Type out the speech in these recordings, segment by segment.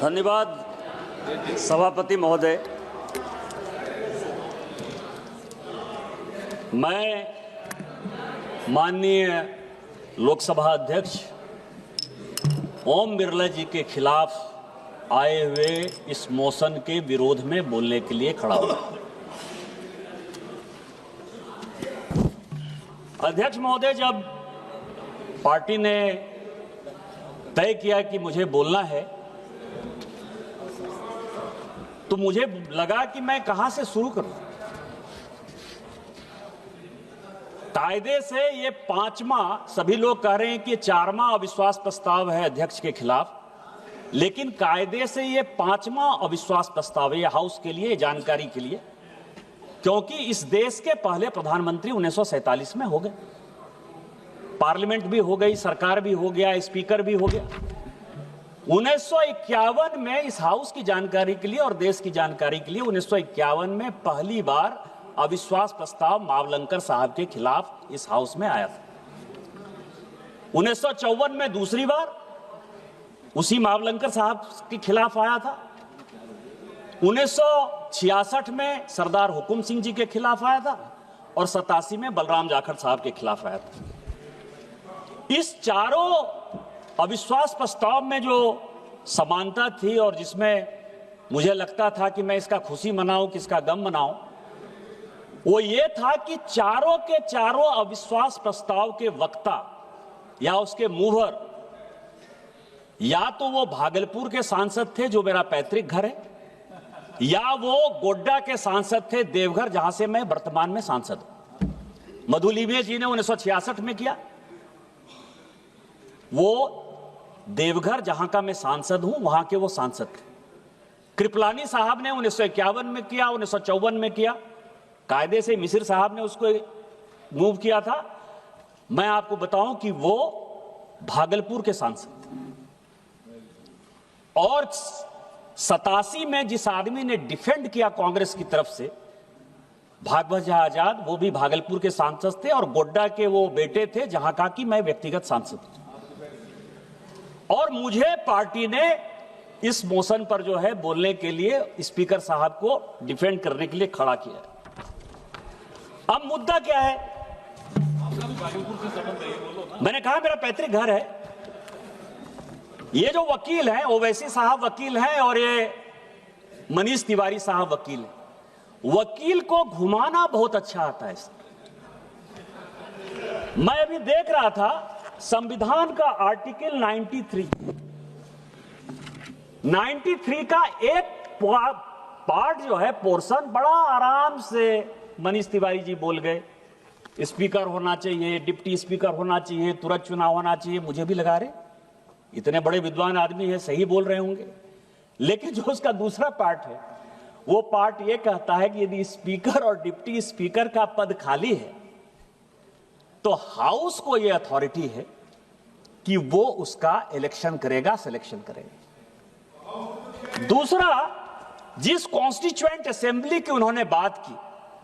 धन्यवाद सभापति महोदय। मैं माननीय लोकसभा अध्यक्ष ओम बिरला जी के खिलाफ आए हुए इस मोशन के विरोध में बोलने के लिए खड़ा हूं। अध्यक्ष महोदय, जब पार्टी ने तय किया कि मुझे बोलना है तो मुझे लगा कि मैं कहां से शुरू करूं। कायदे से ये पांचवा, सभी लोग कह रहे हैं कि चारवां अविश्वास प्रस्ताव है अध्यक्ष के खिलाफ, लेकिन कायदे से ये पांचवा अविश्वास प्रस्ताव है हाउस के लिए, जानकारी के लिए, क्योंकि इस देश के पहले प्रधानमंत्री 1947 में हो गए, पार्लियामेंट भी हो गई, सरकार भी हो गया, स्पीकर भी हो गया। 1951 में इस हाउस की जानकारी के लिए और देश की जानकारी के लिए 1951 में पहली बार अविश्वास प्रस्ताव मावलंकर साहब के खिलाफ इस हाउस में आया था। 1954 में दूसरी बार उसी मावलंकर साहब के खिलाफ आया था। 1966 में सरदार हुकुम सिंह जी के खिलाफ आया था और 87 में बलराम जाखड़ साहब के खिलाफ आया था। इस चारों अविश्वास प्रस्ताव में जो समानता थी और जिसमें मुझे लगता था कि मैं इसका खुशी मनाऊं कि इसका गम मनाऊं, वो ये था कि चारों के चारों अविश्वास प्रस्ताव के वक्ता या उसके मूवर या तो वो भागलपुर के सांसद थे जो मेरा पैतृक घर है, या वो गोड्डा के सांसद थे देवघर, जहां से मैं वर्तमान में सांसद हूं। मधु लीबिया जी ने 1966 में किया, वो देवघर जहां का मैं सांसद हूं वहां के वो सांसद थे। कृपलानी साहब ने 1951 में किया, 1954 में किया, कायदे से मिसिर साहब ने उसको मूव किया था। मैं आपको बताऊं कि वो भागलपुर के सांसद थे। और 87 में जिस आदमी ने डिफेंड किया कांग्रेस की तरफ से, भागवत झा आजाद, वो भी भागलपुर के सांसद थे और गोड्डा के वो बेटे थे जहां का कि मैं व्यक्तिगत सांसद हूं। और मुझे पार्टी ने इस मोशन पर जो है बोलने के लिए स्पीकर साहब को डिफेंड करने के लिए खड़ा किया। अब मुद्दा क्या है? मैंने कहा मेरा पैतृक घर है। ये जो वकील हैं, ओवैसी साहब वकील हैं और ये मनीष तिवारी साहब वकील हैं। वकील को घुमाना बहुत अच्छा आता है। मैं अभी देख रहा था संविधान का आर्टिकल 93 का एक पार्ट जो है, पोर्शन, बड़ा आराम से मनीष तिवारी जी बोल गए। स्पीकर होना चाहिए, डिप्टी स्पीकर होना चाहिए, तुरंत चुनाव होना चाहिए। मुझे भी लगा रहे इतने बड़े विद्वान आदमी है, सही बोल रहे होंगे। लेकिन जो उसका दूसरा पार्ट है, वो पार्ट ये कहता है कि यदि स्पीकर और डिप्टी स्पीकर का पद खाली है तो हाउस को यह अथॉरिटी है कि वो उसका इलेक्शन करेगा, सिलेक्शन करेगा। दूसरा, जिस कॉन्स्टिट्यूएंट असेंबली की उन्होंने बात की,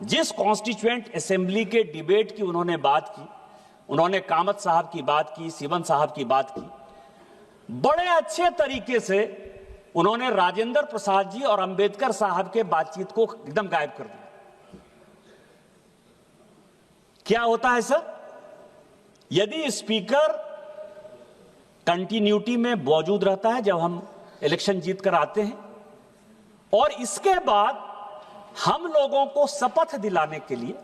जिस कॉन्स्टिट्यूएंट असेंबली के डिबेट की उन्होंने बात की, उन्होंने कामत साहब की बात की, सिवन साहब की बात की, बड़े अच्छे तरीके से उन्होंने राजेंद्र प्रसाद जी और अंबेडकर साहब के बातचीत को एकदम गायब कर दिया। क्या होता है सर? यदि स्पीकर कंटिन्यूटी में मौजूद रहता है जब हम इलेक्शन जीत कर आते हैं, और इसके बाद हम लोगों को शपथ दिलाने के लिए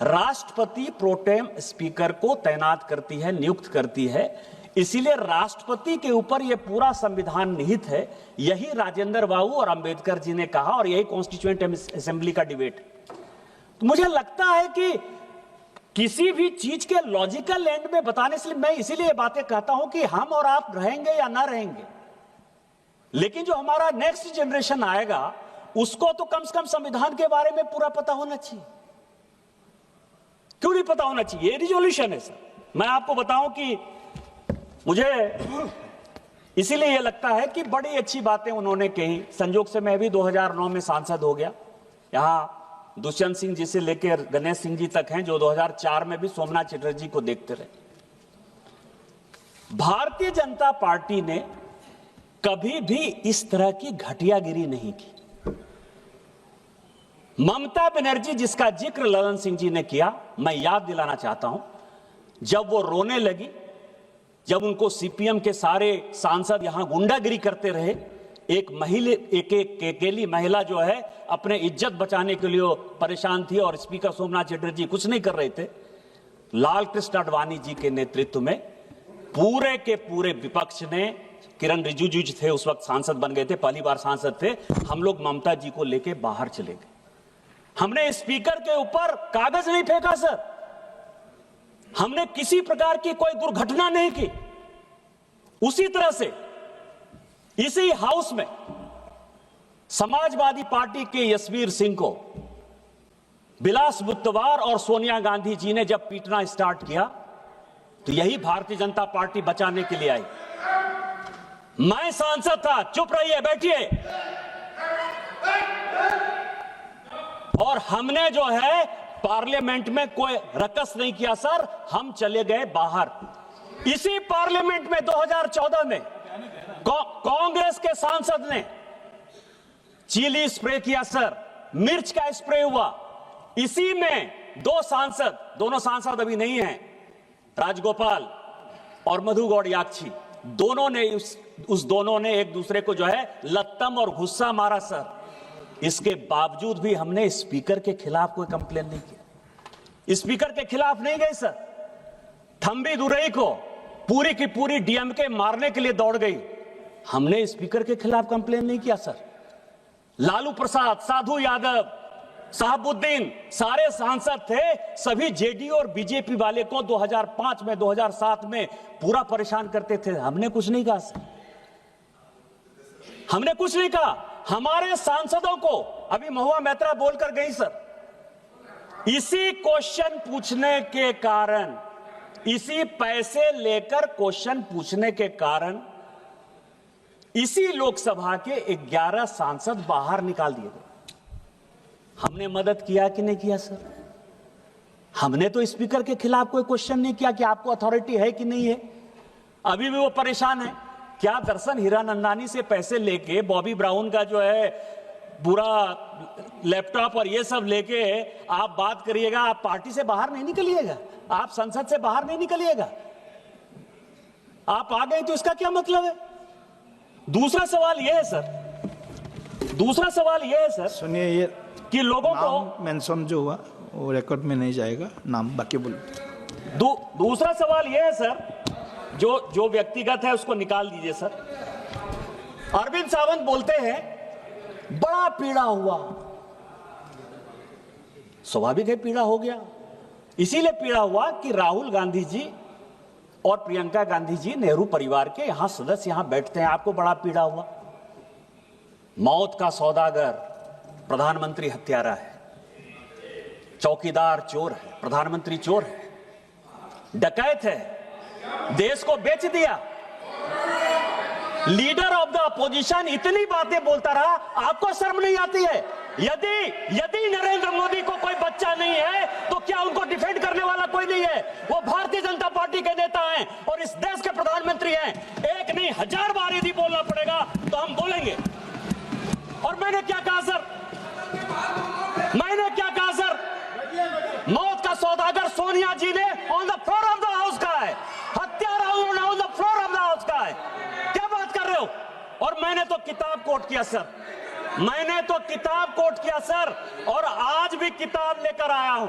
राष्ट्रपति प्रोटेम स्पीकर को तैनात करती है, नियुक्त करती है। इसीलिए राष्ट्रपति के ऊपर यह पूरा संविधान निहित है। यही राजेंद्र बाबू और अंबेडकर जी ने कहा और यही कॉन्स्टिट्यूएंट असेंबली का डिबेट। तो मुझे लगता है कि किसी भी चीज के लॉजिकल एंड में बताने से मैं इसीलिए बातें कहता हूं कि हम और आप रहेंगे या ना रहेंगे, लेकिन जो हमारा नेक्स्ट जनरेशन आएगा उसको तो कम से कम संविधान के बारे में पूरा पता होना चाहिए। क्यों नहीं पता होना चाहिए? ये रिजोल्यूशन है सर। मैं आपको बताऊं कि मुझे इसीलिए यह लगता है कि बड़ी अच्छी बातें उन्होंने कही। संजोग से मैं भी 2009 में सांसद हो गया। यहां दुष्यंत सिंह जी से लेकर गणेश सिंह जी तक हैं जो 2004 में भी सोमनाथ चटर्जी को देखते रहे। भारतीय जनता पार्टी ने कभी भी इस तरह की घटियागिरी नहीं की। ममता बनर्जी जिसका जिक्र ललन सिंह जी ने किया, मैं याद दिलाना चाहता हूं, जब वो रोने लगी, जब उनको सीपीएम के सारे सांसद यहां गुंडागिरी करते रहे, एक अकेली महिला जो है अपने इज्जत बचाने के लिए परेशान थी और स्पीकर सोमनाथ चटर्जी कुछ नहीं कर रहे थे। लाल कृष्ण आडवाणी जी के नेतृत्व में पूरे के पूरे विपक्ष ने, किरण रिजिजू जी थे उस वक्त सांसद बन गए थे, पहली बार सांसद थे, हम लोग ममता जी को लेके बाहर चले गए। हमने स्पीकर के ऊपर कागज नहीं फेंका सर, हमने किसी प्रकार की कोई दुर्घटना नहीं की। उसी तरह से इसी हाउस में समाजवादी पार्टी के यशवीर सिंह को बिलास बुद्धवार और सोनिया गांधी जी ने जब पीटना स्टार्ट किया तो यही भारतीय जनता पार्टी बचाने के लिए आई। मैं सांसद था, चुप रहिए, बैठिए, और हमने जो है पार्लियामेंट में कोई रकस नहीं किया सर, हम चले गए बाहर। इसी पार्लियामेंट में 2014 में कांग्रेस के सांसद ने चिली स्प्रे किया सर, मिर्च का स्प्रे हुआ। इसी में दोनों सांसद अभी नहीं हैं, राजगोपाल और मधु गौड़ याक्षी, दोनों ने एक दूसरे को जो है लत्तम और गुस्सा मारा सर। इसके बावजूद भी हमने स्पीकर के खिलाफ कोई कंप्लेन नहीं किया, स्पीकर के खिलाफ नहीं गए सर। थंबी दुरई को पूरी की पूरी डीएमके मारने के लिए दौड़ गई, हमने स्पीकर के खिलाफ कंप्लेन नहीं किया सर। लालू प्रसाद, साधु यादव, साहबुद्दीन सारे सांसद थे, सभी जेडीयू और बीजेपी वाले को 2005 में 2007 में पूरा परेशान करते थे, हमने कुछ नहीं कहा सर, हमने कुछ नहीं कहा। हमारे सांसदों को अभी महुआ मैत्रा बोलकर गई सर, इसी क्वेश्चन पूछने के कारण, इसी पैसे लेकर क्वेश्चन पूछने के कारण इसी लोकसभा के 11 सांसद बाहर निकाल दिए गए। हमने मदद किया कि नहीं किया सर? हमने तो स्पीकर के खिलाफ कोई क्वेश्चन नहीं किया कि आपको अथॉरिटी है कि नहीं है। अभी भी वो परेशान है। क्या दर्शन हीरानंदानी से पैसे लेके, बॉबी ब्राउन का जो है पूरा लैपटॉप और ये सब लेके आप बात करिएगा, आप पार्टी से बाहर नहीं निकलिएगा, आप संसद से बाहर नहीं निकलिएगा, आप आ गए तो इसका क्या मतलब है? दूसरा सवाल यह है सर, दूसरा सवाल यह है सर, सुनिए, ये कि लोगों को मेंशन जो हुआ वो रिकॉर्ड में नहीं जाएगा, नाम बाकी बोलो। दूसरा सवाल यह है सर, जो व्यक्तिगत है उसको निकाल दीजिए सर। अरविंद सावंत बोलते हैं बड़ा पीड़ा हुआ, स्वाभाविक है पीड़ा हो गया, इसीलिए पीड़ा हुआ कि राहुल गांधी जी और प्रियंका गांधी जी नेहरू परिवार के यहां सदस्य यहां बैठते हैं, आपको बड़ा पीड़ा हुआ। मौत का सौदागर प्रधानमंत्री हत्यारा है, चौकीदार चोर है, प्रधानमंत्री चोर है, डकैत है, देश को बेच दिया, लीडर ऑफ द अपोजिशन इतनी बातें बोलता रहा, आपको शर्म नहीं आती है? यदि नरेंद्र मोदी को कोई बच्चा नहीं है तो क्या उनको डिफेंड करने वाला कोई नहीं है? वो भारतीय जनता पार्टी के नेता हैं और इस देश के प्रधानमंत्री हैं। एक नहीं 1000 बार यदि बोलना पड़ेगा तो हम बोलेंगे। और मैंने क्या कहा सर? मैंने क्या कहा सर? मौत का सौदागर सोनिया जी ने on the floor of the house कहा है, हत्यारा उन्होंने on the floor of the house कहा है। क्या बात कर रहे हो? और मैंने तो किताब कोट किया सर, मैंने तो किताब कोट किया सर, और आज भी किताब लेकर आया हूं।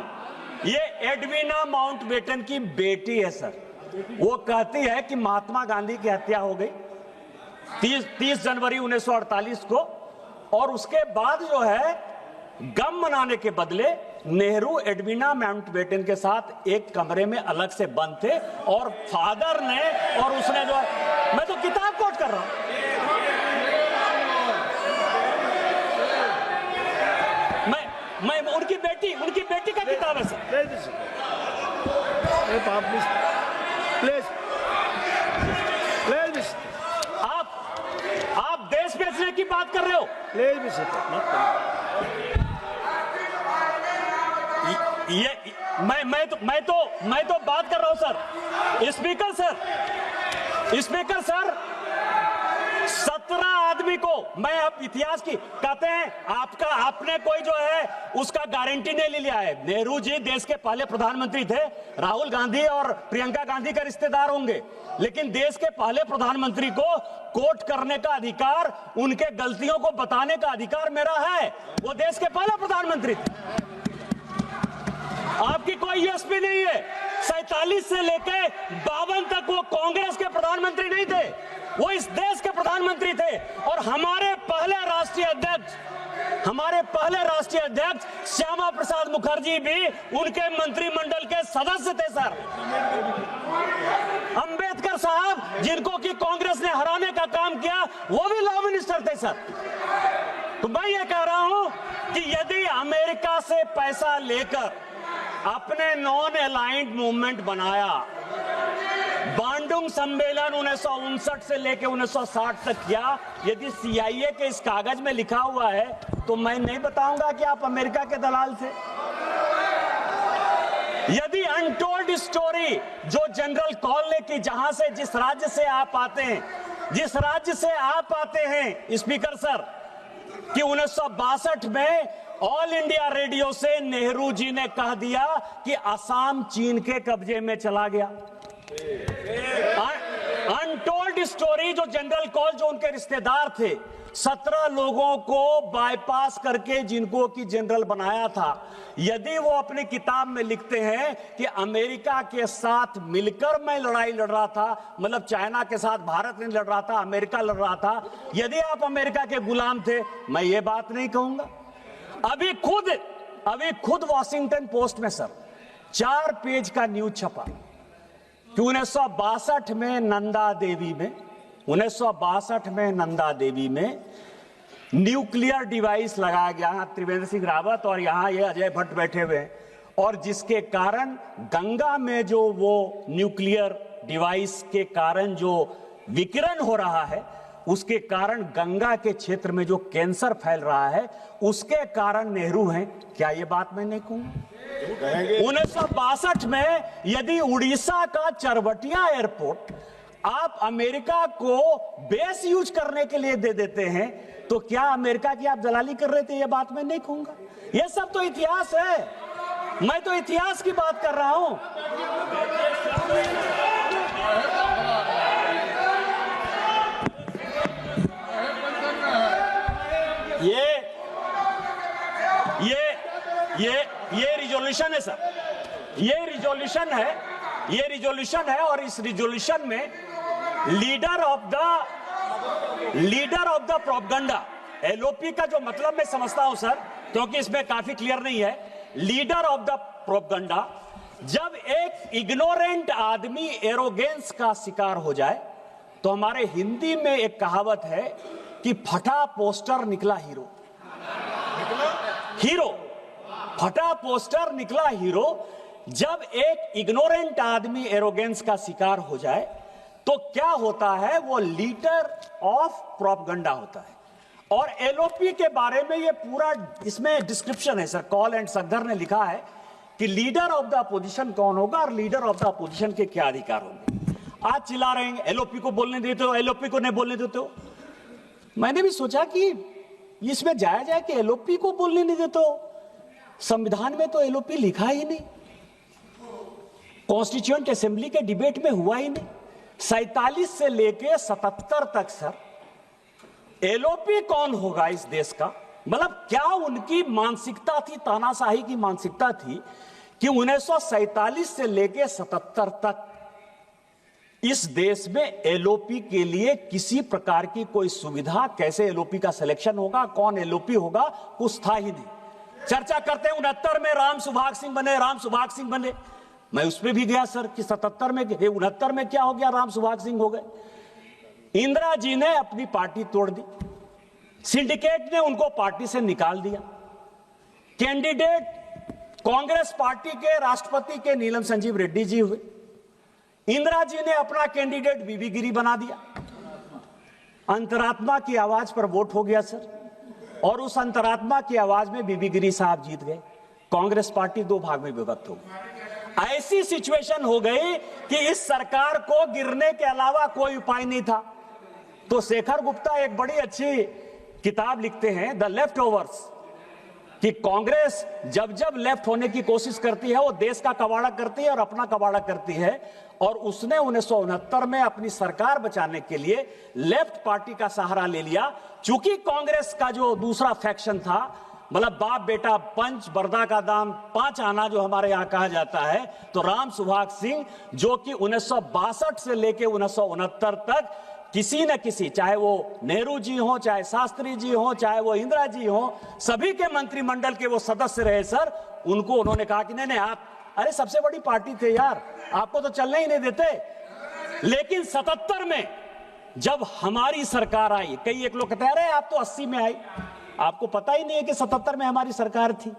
ये एडविना माउंटबेटन की बेटी है सर, वो कहती है कि महात्मा गांधी की हत्या हो गई 30 जनवरी 1948 को, और उसके बाद जो है गम मनाने के बदले नेहरू एडविना माउंटबेटन के साथ एक कमरे में अलग से बंद थे, और फादर ने और उसने जो है, मैं तो किताब कोट कर रहा हूं, मैं उनकी बेटी का किताब है सर। प्लीज आप देश बेचने की बात कर रहे हो? मैं तो बात कर रहा हूं सर। स्पीकर सर, 17 आदमी को मैं अब इतिहास की कहते हैं आपने कोई जो है उसका गारंटी नहीं ले लिया है। नेहरू जी देश के पहले प्रधानमंत्री थे, राहुल गांधी और प्रियंका गांधी के रिश्तेदार होंगे, लेकिन देश के पहले प्रधानमंत्री को कोट करने का अधिकार, उनके गलतियों को बताने का अधिकार मेरा है। वो देश के पहले प्रधानमंत्री थे। आपकी कोई यूएसपी नहीं है। 47 से लेके 52 तक वो कांग्रेस के प्रधानमंत्री नहीं थे, वो इस देश के प्रधानमंत्री थे। और हमारे पहले राष्ट्रीय अध्यक्ष श्यामा प्रसाद मुखर्जी भी उनके मंत्रिमंडल के सदस्य थे सर। अंबेडकर साहब जिनको कि कांग्रेस ने हराने का काम किया, वो भी लॉ मिनिस्टर थे सर। तो मैं ये कह रहा हूं कि यदि अमेरिका से पैसा लेकर अपने नॉन अलाइंड मूवमेंट बनाया, बांडुंग सम्मेलन 1959 से लेकर 1960 तक किया, यदि CIA के इस कागज में लिखा हुआ है तो मैं नहीं बताऊंगा कि आप अमेरिका के दलाल थे। यदि अनटोल्ड स्टोरी जो जनरल कॉल ने की, जहां से जिस राज्य से आप आते हैं स्पीकर सर, कि 1962 में ऑल इंडिया रेडियो से नेहरू जी ने कह दिया कि असम चीन के कब्जे में चला गया। अनटोल्ड स्टोरी जो जनरल कॉल जो उनके रिश्तेदार थे, 17 लोगों को बाईपास करके जिनको कि जनरल बनाया था, यदि वो अपनी किताब में लिखते हैं कि अमेरिका के साथ मिलकर मैं लड़ाई लड़ रहा था, मतलब चाइना के साथ भारत नहीं लड़ रहा था, अमेरिका लड़ रहा था, यदि आप अमेरिका के गुलाम थे, मैं ये बात नहीं कहूंगा। अभी खुद वॉशिंगटन पोस्ट में सर 4 पेज का न्यूज छपा कि 1962 में नंदा देवी में न्यूक्लियर डिवाइस लगाया गया। यहाँ त्रिवेंद्र सिंह रावत और यहाँ ये अजय भट्ट बैठे हुए हैं, और जिसके कारण गंगा में जो वो न्यूक्लियर डिवाइस के कारण जो विकिरण हो रहा है, उसके कारण गंगा के क्षेत्र में जो कैंसर फैल रहा है, उसके कारण नेहरू हैं। क्या ये बात मैं नहीं कहूं? 1962 में यदि उड़ीसा का चरबटिया एयरपोर्ट आप अमेरिका को बेस यूज करने के लिए दे देते हैं, तो क्या अमेरिका की आप दलाली कर रहे थे? ये बात मैं नहीं कहूंगा। ये सब तो इतिहास है, मैं तो इतिहास की बात कर रहा हूं। ये रिजोल्यूशन है सर, ये रिजोल्यूशन है और इस रिजोल्यूशन में leader of the propaganda, LOP का जो मतलब मैं समझता हूं सर, क्योंकि इसमें काफी क्लियर नहीं है। लीडर ऑफ द प्रोपगंडा, जब एक इग्नोरेंट आदमी एरोगेंस का शिकार हो जाए, तो हमारे हिंदी में एक कहावत है कि फटा पोस्टर निकला हीरो, फटा पोस्टर निकला हीरो। जब एक इग्नोरेंट आदमी एरोगेंस का शिकार हो जाए तो क्या होता है? वो लीडर ऑफ प्रोपगंडा होता है। और LOP के बारे में ये पूरा इसमें डिस्क्रिप्शन है सर। कॉल एंड सगदर ने लिखा है कि लीडर ऑफ द अपोजिशन कौन होगा और लीडर ऑफ द अपोजिशन के क्या अधिकार होंगे। आज चिल्ला रहे हैं LOP को बोलने देते हो, LOP को नहीं बोलने देते हो। मैंने भी सोचा कि इसमें जाया जाए कि LOP को बोलने नहीं देते हो। संविधान में तो LOP लिखा ही नहीं, कॉन्स्टिट्यूएंट असेंबली के डिबेट में हुआ ही नहीं। 47 से लेके 77 तक सर LOP कौन होगा इस देश का? मतलब क्या उनकी मानसिकता थी, तानाशाही की मानसिकता थी कि 1947 से लेके 77 तक इस देश में LOP के लिए किसी प्रकार की कोई सुविधा, कैसे LOP का सिलेक्शन होगा, कौन LOP होगा, कुछ था ही नहीं। चर्चा करते हैं 69 में राम सुभाग सिंह बने। मैं उसमें भी गया सर कि 77 में 69 में क्या हो गया, राम सुभाग सिंह हो गए। इंदिरा जी ने अपनी पार्टी तोड़ दी, सिंडिकेट ने उनको पार्टी से निकाल दिया। कैंडिडेट कांग्रेस पार्टी के राष्ट्रपति के नीलम संजीव रेड्डी जी हुए। इंदिरा जी ने अपना कैंडिडेट बीबी गिरी बना दिया। अंतरात्मा की आवाज पर वोट हो गया सर, और उस अंतरात्मा की आवाज में बीबी गिरी साहब जीत गए। कांग्रेस पार्टी 2 भाग में विभक्त हो गई। ऐसी सिचुएशन हो गई कि इस सरकार को गिरने के अलावा कोई उपाय नहीं था। तो शेखर गुप्ता एक बड़ी अच्छी किताब लिखते हैं, द लेफ्ट ओवर्स, कि कांग्रेस जब जब लेफ्ट होने की कोशिश करती है वो देश का कबाड़ा करती है और अपना कबाड़ा करती है। और उसने 1969 में अपनी सरकार बचाने के लिए लेफ्ट पार्टी का सहारा ले लिया। चूंकि कांग्रेस का जो दूसरा फैक्शन था, मतलब बाप बेटा पंच, बरदा का दाम 5 आना जो हमारे यहां कहा जाता है, तो राम सुभाग सिंह जो कि 1962 से लेकर 1969 तक किसी न किसी, चाहे वो नेहरू जी हो, चाहे शास्त्री जी हो, चाहे वो इंदिरा जी हो, सभी के मंत्रिमंडल के वो सदस्य रहे सर। उनको उन्होंने कहा कि नहीं नहीं आप, अरे सबसे बड़ी पार्टी थे यार, आपको तो चलने ही नहीं देते। लेकिन 77 में जब हमारी सरकार आई, कई एक लोग कहते हैं अरे आप तो 80 में आई, आपको पता ही नहीं है कि 77 में हमारी सरकार थी।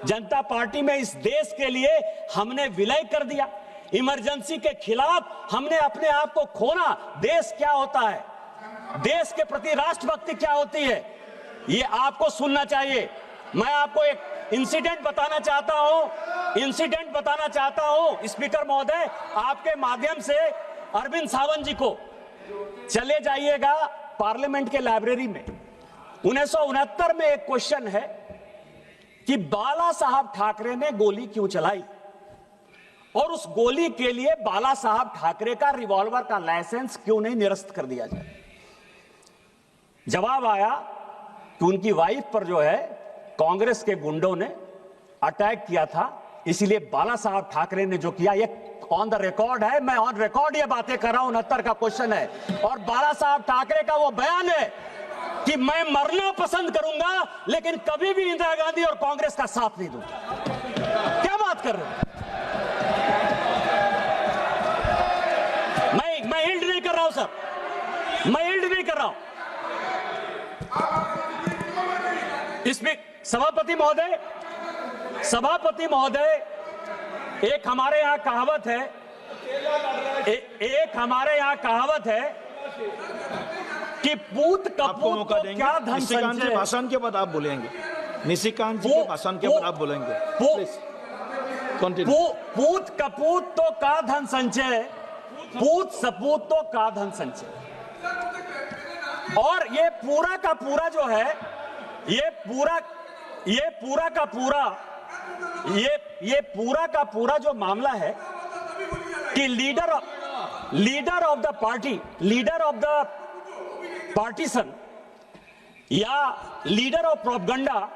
जनता पार्टी में इस देश के लिए हमने विलय कर दिया, इमरजेंसी के खिलाफ हमने अपने आप को खोना। देश क्या होता है, देश के प्रति राष्ट्रभक्ति क्या होती है, ये आपको सुनना चाहिए। मैं आपको एक इंसिडेंट बताना चाहता हूं स्पीकर महोदय, आपके माध्यम से अरविंद सावंत जी को, चले जाइएगा पार्लियामेंट के लाइब्रेरी में। 1969 में एक क्वेश्चन है कि बाला साहब ठाकरे ने गोली क्यों चलाई और उस गोली के लिए बाला साहब ठाकरे का रिवॉल्वर का लाइसेंस क्यों नहीं निरस्त कर दिया जाए। जवाब आया कि उनकी वाइफ पर जो है कांग्रेस के गुंडों ने अटैक किया था, इसलिए बाला साहब ठाकरे ने जो किया, ये ऑन द रिकॉर्ड है, मैं ऑन रिकॉर्ड ये बातें कर रहा हूं, 69 का क्वेश्चन है। और बाला साहब ठाकरे का वो बयान है कि मैं मरना पसंद करूंगा लेकिन कभी भी इंदिरा गांधी और कांग्रेस का साथ नहीं दूंगा। क्या बात कर रहे हैं? मैं हिल्ड नहीं कर रहा हूं सर, मैं हिल्ड नहीं कर रहा हूं। इसमें सभापति महोदय, एक हमारे यहां कहावत है, कि पूत कपूत तो क्या धन संचय। भाषण के बाद आप बोलेंगे, निशिकांत जी के भाषण के बाद आप बोलेंगे। पूत कपूत तो का धन संचय, पूत सपूत तो का धन संचय। और ये पूरा का पूरा जो है, ये पूरा का पूरा जो मामला है कि leader of the party, leader of the partition या लीडर ऑफ प्रोपगंडा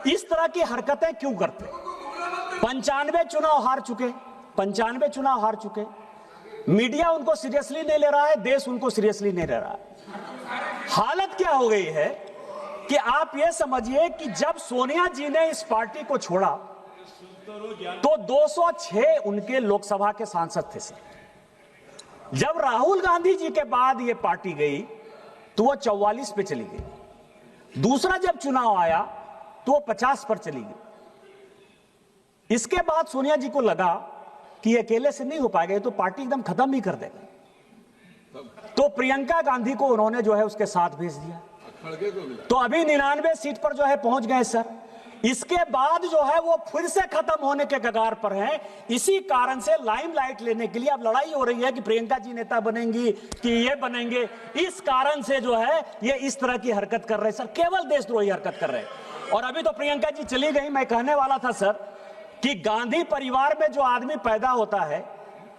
इस तरह की हरकतें क्यों करते? 95 चुनाव हार चुके, मीडिया उनको सीरियसली नहीं ले रहा है, देश उनको सीरियसली नहीं ले रहा है। हालत क्या हो गई है कि आप ये समझिए कि जब सोनिया जी ने इस पार्टी को छोड़ा तो 206 उनके लोकसभा के सांसद थे सर। जब राहुल गांधी जी के बाद ये पार्टी गई तो वो 44 पे चली गई। दूसरा जब चुनाव आया तो वो 50 पर चली गई। इसके बाद सोनिया जी को लगा कि अकेले से नहीं हो पाएगा, तो पार्टी एकदम खत्म ही कर देगा। तो प्रियंका गांधी को उन्होंने जो है उसके साथ भेज दिया, तो अभी 99 सीट पर जो है पहुंच गए सर। इसके बाद जो है वो फिर से खत्म होने के कगार पर हैं। इसी कारण से लाइमलाइट लेने के लिए अब लड़ाई हो रही है कि प्रियंका जी नेता बनेंगी कि ये बनेंगे। इस कारण से जो है ये इस तरह की हरकत कर रहे हैं सर, केवल देशद्रोही हरकत कर रहे हैं। और अभी तो प्रियंका जी चली गई, मैं कहने वाला था सर कि गांधी परिवार में जो आदमी पैदा होता है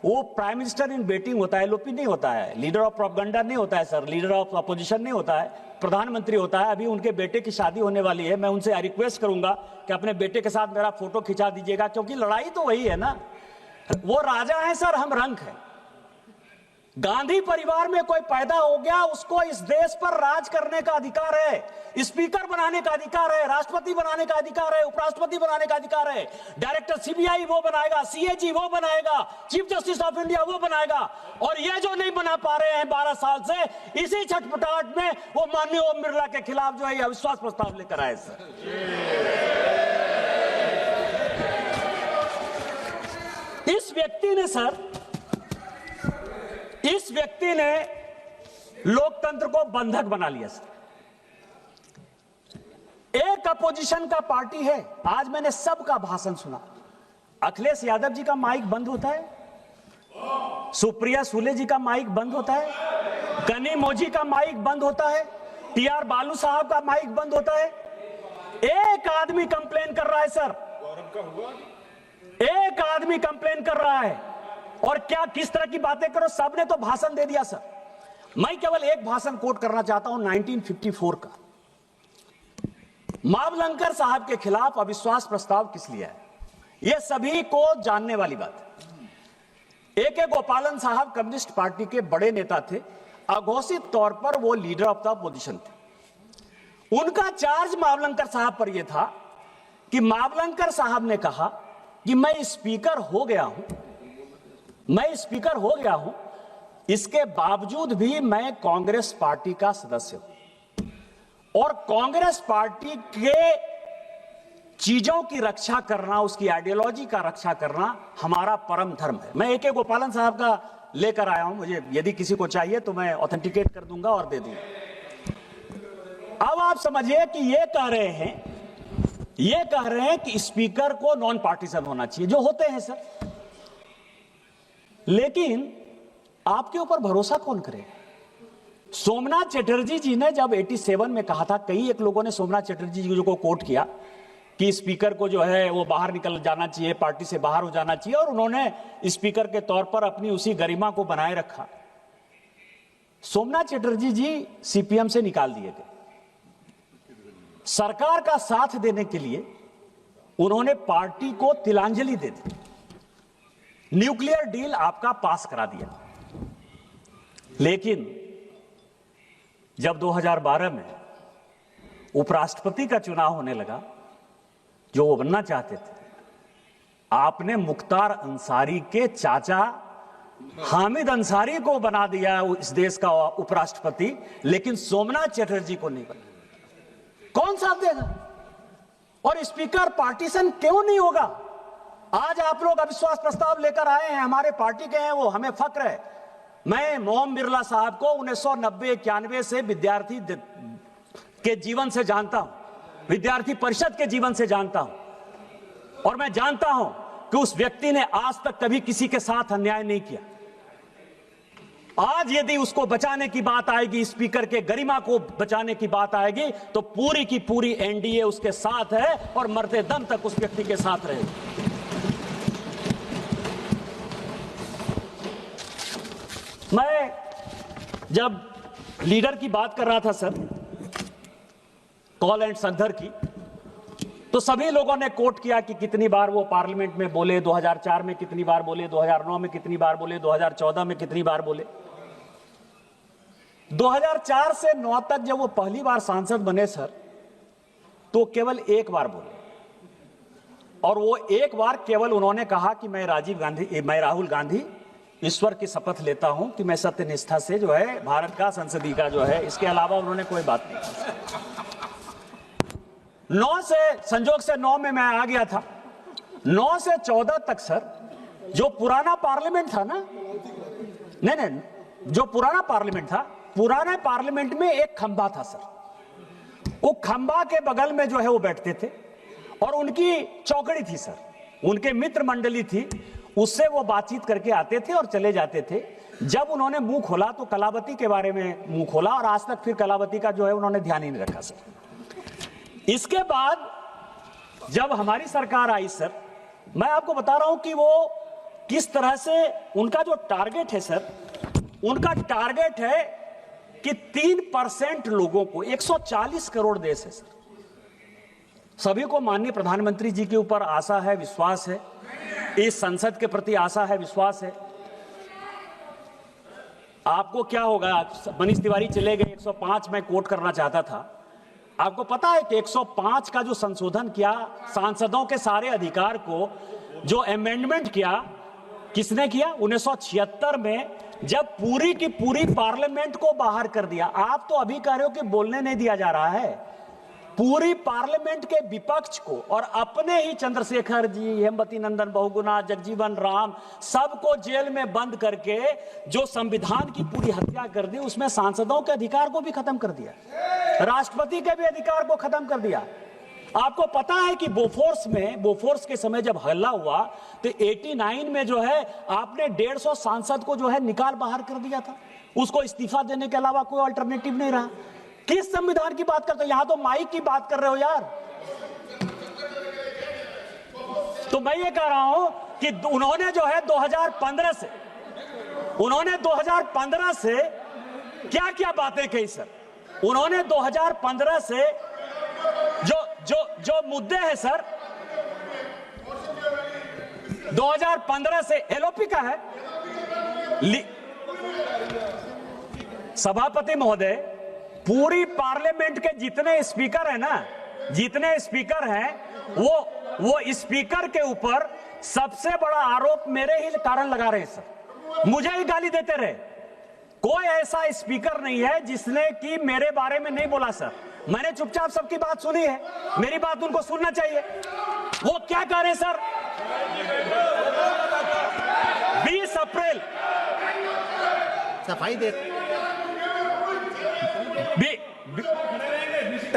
वो प्राइम मिनिस्टर इन वेटिंग होता है, एलओपी नहीं होता है, लीडर ऑफ प्रोपगेंडा नहीं होता है सर, लीडर ऑफ अपोजिशन नहीं होता है, प्रधानमंत्री होता है। अभी उनके बेटे की शादी होने वाली है, मैं उनसे रिक्वेस्ट करूंगा कि अपने बेटे के साथ मेरा फोटो खिंचा दीजिएगा, क्योंकि लड़ाई तो वही है ना। वो राजा है सर, हम रंक हैं। गांधी परिवार में कोई पैदा हो गया, उसको इस देश पर राज करने का अधिकार है, स्पीकर बनाने का अधिकार है, राष्ट्रपति बनाने का अधिकार है, उपराष्ट्रपति बनाने का अधिकार है, डायरेक्टर सीबीआई वो बनाएगा, सीएजी वो बनाएगा, चीफ जस्टिस ऑफ इंडिया वो बनाएगा। और ये जो नहीं बना पा रहे हैं 12 साल से, इसी छटपटाहट में वो माननीय ओम बिरला के खिलाफ जो है अविश्वास प्रस्ताव लेकर आए सर। इस व्यक्ति ने लोकतंत्र को बंधक बना लिया सर। एक अपोजिशन का पार्टी है, आज मैंने सबका भाषण सुना, अखिलेश यादव जी का माइक बंद होता है, सुप्रिया सुले जी का माइक बंद होता है, कनी मोजी का माइक बंद होता है, टीआर बालू साहब का माइक बंद होता है। एक आदमी कंप्लेन कर रहा है सर, एक आदमी कंप्लेन कर रहा है। और क्या किस तरह की बातें करो, सबने तो भाषण दे दिया सर। मैं केवल एक भाषण कोट करना चाहता हूं 1954 का। मावलंकर साहब के खिलाफ अविश्वास प्रस्ताव किस लिए है, यह सभी को जानने वाली बात है। ए.के. गोपालन साहब कम्युनिस्ट पार्टी के बड़े नेता थे, अघोषित तौर पर वो लीडर ऑफ द अपोजिशन थे। उनका चार्ज मावलंकर साहब पर यह था कि मावलंकर साहब ने कहा कि मैं स्पीकर हो गया हूं, इसके बावजूद भी मैं कांग्रेस पार्टी का सदस्य हूं और कांग्रेस पार्टी के चीजों की रक्षा करना, उसकी आइडियोलॉजी का रक्षा करना हमारा परम धर्म है। मैं ए.के. गोपालन साहब का लेकर आया हूं, मुझे यदि किसी को चाहिए तो मैं ऑथेंटिकेट कर दूंगा और दे दूंगा। अब आप समझिए कि ये कह रहे हैं कि स्पीकर को नॉन पार्टीसन होना चाहिए, जो होते हैं सर। लेकिन आपके ऊपर भरोसा कौन करे? सोमनाथ चटर्जी जी ने जब 87 में कहा था, कई एक लोगों ने सोमनाथ चटर्जी जी को कोट किया कि स्पीकर को जो है वो बाहर निकल जाना चाहिए, पार्टी से बाहर हो जाना चाहिए, और उन्होंने स्पीकर के तौर पर अपनी उसी गरिमा को बनाए रखा। सोमनाथ चटर्जी जी सीपीएम से निकाल दिए गए। सरकार का साथ देने के लिए उन्होंने पार्टी को तिलांजलि दे दी, न्यूक्लियर डील आपका पास करा दिया। लेकिन जब 2012 में उपराष्ट्रपति का चुनाव होने लगा, जो वो बनना चाहते थे, आपने मुख्तार अंसारी के चाचा हामिद अंसारी को बना दिया इस देश का उपराष्ट्रपति, लेकिन सोमनाथ चटर्जी को नहीं बना। कौन साथ देगा? और स्पीकर पार्टीशन क्यों नहीं होगा? आज आप लोग अविश्वास प्रस्ताव लेकर आए हैं, हमारे पार्टी के हैं वो, हमें फक्र है। मैं मोहन बिरला साहब को 1990-91 से विद्यार्थी के जीवन से जानता हूं, विद्यार्थी परिषद के जीवन से जानता हूं, और मैं जानता हूं कि उस व्यक्ति ने आज तक कभी किसी के साथ अन्याय नहीं किया। आज यदि उसको बचाने की बात आएगी, स्पीकर के गरिमा को बचाने की बात आएगी, तो पूरी की पूरी एनडीए उसके साथ है और मरते दम तक उस व्यक्ति के साथ रहेगी। मैं जब लीडर की बात कर रहा था सर, कॉल एंड संदर की, तो सभी लोगों ने कोट किया कि कितनी बार वो पार्लियामेंट में बोले, 2004 में कितनी बार बोले, 2009 में कितनी बार बोले, 2014 में कितनी बार बोले। 2004 से 9 तक जब वो पहली बार सांसद बने सर, तो केवल एक बार बोले, और वो एक बार केवल उन्होंने कहा कि मैं राहुल गांधी ईश्वर की शपथ लेता हूं कि मैं सत्य निष्ठा से जो है भारत का संसदीय का जो है, इसके अलावा उन्होंने कोई बात नहीं। 9 से संजोग से 9 में मैं आ गया था। 9 से 14 तक सर, जो पुराना पार्लियामेंट था ना, नहीं, जो पुराना पार्लियामेंट था, पुराने पार्लियामेंट में एक खंबा था सर। वो खंबा के बगल में जो है वो बैठते थे और उनकी चौकड़ी थी सर, उनके मित्र मंडली थी, उससे वो बातचीत करके आते थे और चले जाते थे। जब उन्होंने मुंह खोला तो कलावती के बारे में मुंह खोला, और आज तक फिर कलावती का जो है उन्होंने ध्यान ही नहीं रखा सर। इसके बाद जब हमारी सरकार आई सर, मैं आपको बता रहा हूं कि वो किस तरह से उनका जो टारगेट है सर, उनका टारगेट है कि 3% लोगों को, 140 करोड़ देश है सर, सभी को माननीय प्रधानमंत्री जी के ऊपर आशा है, विश्वास है, इस संसद के प्रति आशा है, विश्वास है। आपको क्या होगा, मनीष तिवारी चले गए, 105 मैं कोट करना चाहता था। आपको पता है कि 105 का जो संशोधन किया, सांसदों के सारे अधिकार को जो अमेंडमेंट किया, किसने किया? 1976 में, जब पूरी की पूरी पार्लियामेंट को बाहर कर दिया। आप तो अभी कह रहे हो कि बोलने नहीं दिया जा रहा है। पूरी पार्लियामेंट के विपक्ष को और अपने ही चंद्रशेखर जी, हेमवती नंदन बहुगुणा, जगजीवन राम, सबको जेल में बंद करके जो संविधान की पूरी हत्या कर दी, उसमें सांसदों के अधिकार को भी खत्म कर दिया, राष्ट्रपति के भी अधिकार को खत्म कर दिया। आपको पता है कि बोफोर्स के समय जब हल्ला हुआ तो 89 में जो है आपने 150 सांसद को जो है निकाल बाहर कर दिया था। उसको इस्तीफा देने के अलावा कोई अल्टरनेटिव नहीं रहा। किस संविधान की बात करते हो? यहां तो माइक की बात कर रहे हो यार। तो मैं ये कह रहा हूं कि उन्होंने जो है 2015 से क्या क्या बातें कही सर। उन्होंने 2015 से जो मुद्दे हैं सर, 2015 से एलओपी का है। सभापति महोदय, पूरी पार्लियामेंट के जितने स्पीकर हैं ना, जितने स्पीकर हैं, वो स्पीकर के ऊपर सबसे बड़ा आरोप मेरे ही कारण लगा रहे हैं सर। मुझे ही गाली देते रहे। कोई ऐसा स्पीकर नहीं है जिसने कि मेरे बारे में नहीं बोला सर। मैंने चुपचाप सबकी बात सुनी है, मेरी बात उनको सुनना चाहिए। वो क्या कह रहे हैं सर? 20 अप्रैल सफाई दे।